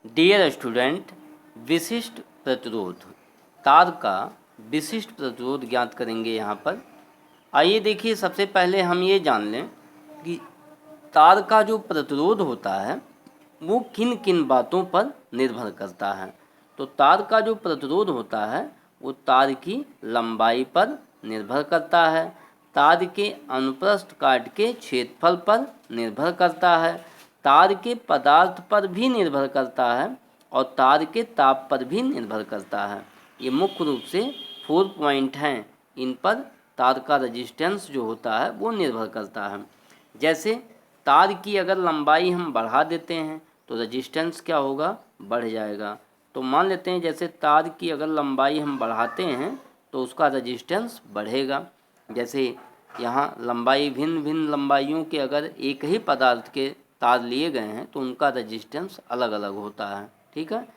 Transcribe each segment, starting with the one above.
Dear student, विशिष्ट प्रतिरोध, तार का विशिष्ट प्रतिरोध ज्ञात करेंगे यहाँ पर। आइए देखिए, सबसे पहले हम ये जान लें कि तार का जो प्रतिरोध होता है वो किन किन बातों पर निर्भर करता है। तो तार का जो प्रतिरोध होता है वो तार की लंबाई पर निर्भर करता है, तार के अनुप्रस्थ काट के क्षेत्रफल पर निर्भर करता है, तार के पदार्थ पर भी निर्भर करता है और तार के ताप पर भी निर्भर करता है। ये मुख्य रूप से 4 पॉइंट हैं, इन पर तार का रेजिस्टेंस जो होता है वो निर्भर करता है। जैसे तार की अगर लंबाई हम बढ़ा देते हैं तो रेजिस्टेंस क्या होगा, बढ़ जाएगा। तो मान लेते हैं जैसे तार की अगर लंबाई हम बढ़ाते हैं तो उसका रेजिस्टेंस बढ़ेगा। जैसे यहाँ लंबाई भिन्न भिन्न लंबाइयों के अगर एक ही पदार्थ के तार लिए गए हैं तो उनका रेजिस्टेंस अलग अलग होता है, ठीक है।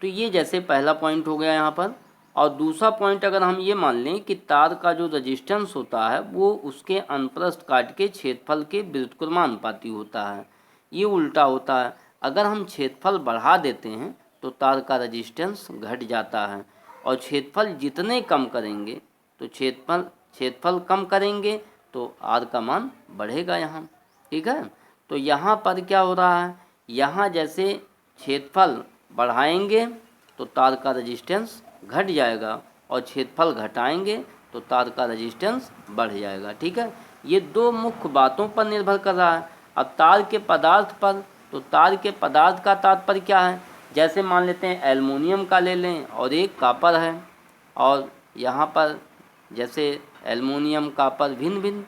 तो ये जैसे पहला पॉइंट हो गया यहाँ पर। और दूसरा पॉइंट अगर हम ये मान लें कि तार का जो रेजिस्टेंस होता है वो उसके अनुप्रस्थ काट के क्षेत्रफल के व्युत्क्रमानुपाती होता है। ये उल्टा होता है, अगर हम क्षेत्रफल बढ़ा देते हैं तो तार का रेजिस्टेंस घट जाता है और क्षेत्रफल जितने कम करेंगे तो क्षेत्रफल कम करेंगे तो आर का मान बढ़ेगा यहाँ, ठीक है। तो यहाँ पर क्या हो रहा है, यहाँ जैसे क्षेत्रफल बढ़ाएंगे तो तार का रेजिस्टेंस घट जाएगा और क्षेत्रफल घटाएंगे तो तार का रेजिस्टेंस बढ़ जाएगा, ठीक है। ये दो मुख्य बातों पर निर्भर कर रहा है। अब तार के पदार्थ पर, तो तार के पदार्थ का तात्पर्य क्या है, जैसे मान लेते हैं एल्युमिनियम का ले लें और एक कापर है, और यहाँ पर जैसे एल्युमिनियम कापर भिन्न भिन्न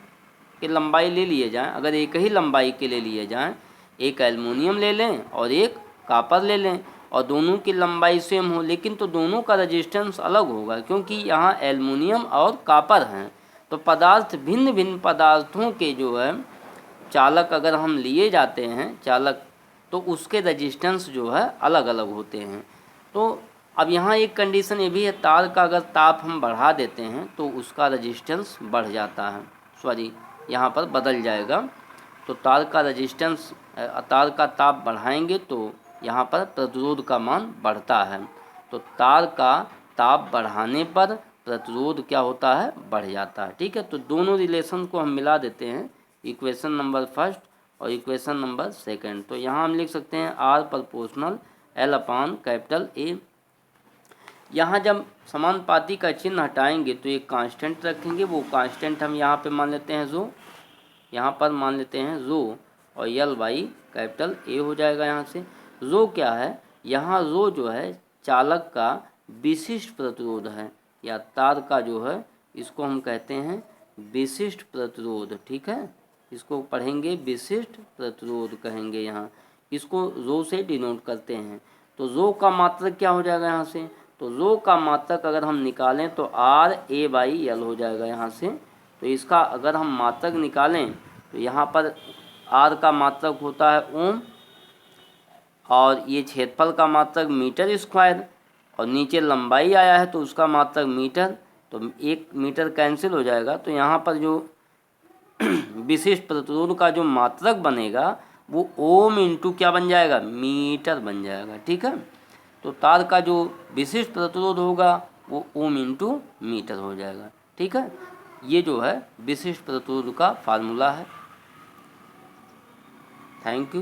की लंबाई ले लिए जाएं, अगर एक ही लंबाई के ले लिए जाएं, एक एल्युमिनियम ले लें और एक कापर ले लें और दोनों की लंबाई सेम हो, लेकिन तो दोनों का रेजिस्टेंस अलग होगा क्योंकि यहाँ एल्युमिनियम और कापर हैं। तो पदार्थ भिन्न भिन्न पदार्थों के जो है चालक अगर हम लिए जाते हैं चालक, तो उसके रेजिस्टेंस जो है अलग अलग होते हैं। तो अब यहाँ एक कंडीशन ये भी है, तार का अगर ताप हम बढ़ा देते हैं तो उसका रेजिस्टेंस बढ़ जाता है, सॉरी यहाँ पर बदल जाएगा। तो तार का रेजिस्टेंस, तार का ताप बढ़ाएंगे तो यहाँ पर प्रतिरोध का मान बढ़ता है। तो तार का ताप बढ़ाने पर प्रतिरोध क्या होता है, बढ़ जाता है, ठीक है। तो दोनों रिलेशन को हम मिला देते हैं, इक्वेशन नंबर फर्स्ट और इक्वेशन नंबर सेकंड। तो यहाँ हम लिख सकते हैं R proportional L upon capital A. यहाँ जब समानुपाती का चिन्ह हटाएंगे तो एक कांस्टेंट रखेंगे, वो कांस्टेंट हम यहाँ पे मान लेते हैं रो, यहाँ पर मान लेते हैं रो, और यल बाई कैपिटल ए हो जाएगा। यहाँ से रो क्या है, यहाँ रो जो है चालक का विशिष्ट प्रतिरोध है, या तार का जो है इसको हम कहते हैं विशिष्ट प्रतिरोध, ठीक है। इसको पढ़ेंगे विशिष्ट प्रतिरोध कहेंगे, यहाँ इसको रो से डिनोट करते हैं। तो रो का मात्रक क्या हो जाएगा यहाँ से, तो रो का मात्रक अगर हम निकालें तो आर ए बाई यल हो जाएगा यहाँ से। तो इसका अगर हम मात्रक निकालें तो यहाँ पर आर का मात्रक होता है ओम, और ये क्षेत्रफल का मात्रक मीटर स्क्वायर, और नीचे लंबाई आया है तो उसका मात्रक मीटर, तो एक मीटर कैंसिल हो जाएगा। तो यहाँ पर जो विशिष्ट प्रतिरोध का जो मात्रक बनेगा वो ओम इंटू क्या बन जाएगा, मीटर बन जाएगा, ठीक है। तो तार का जो विशिष्ट प्रतिरोध होगा वो ओम इंटू मीटर हो जाएगा, ठीक है। ये जो है विशिष्ट प्रतिरोध का फार्मूला है। Thank you.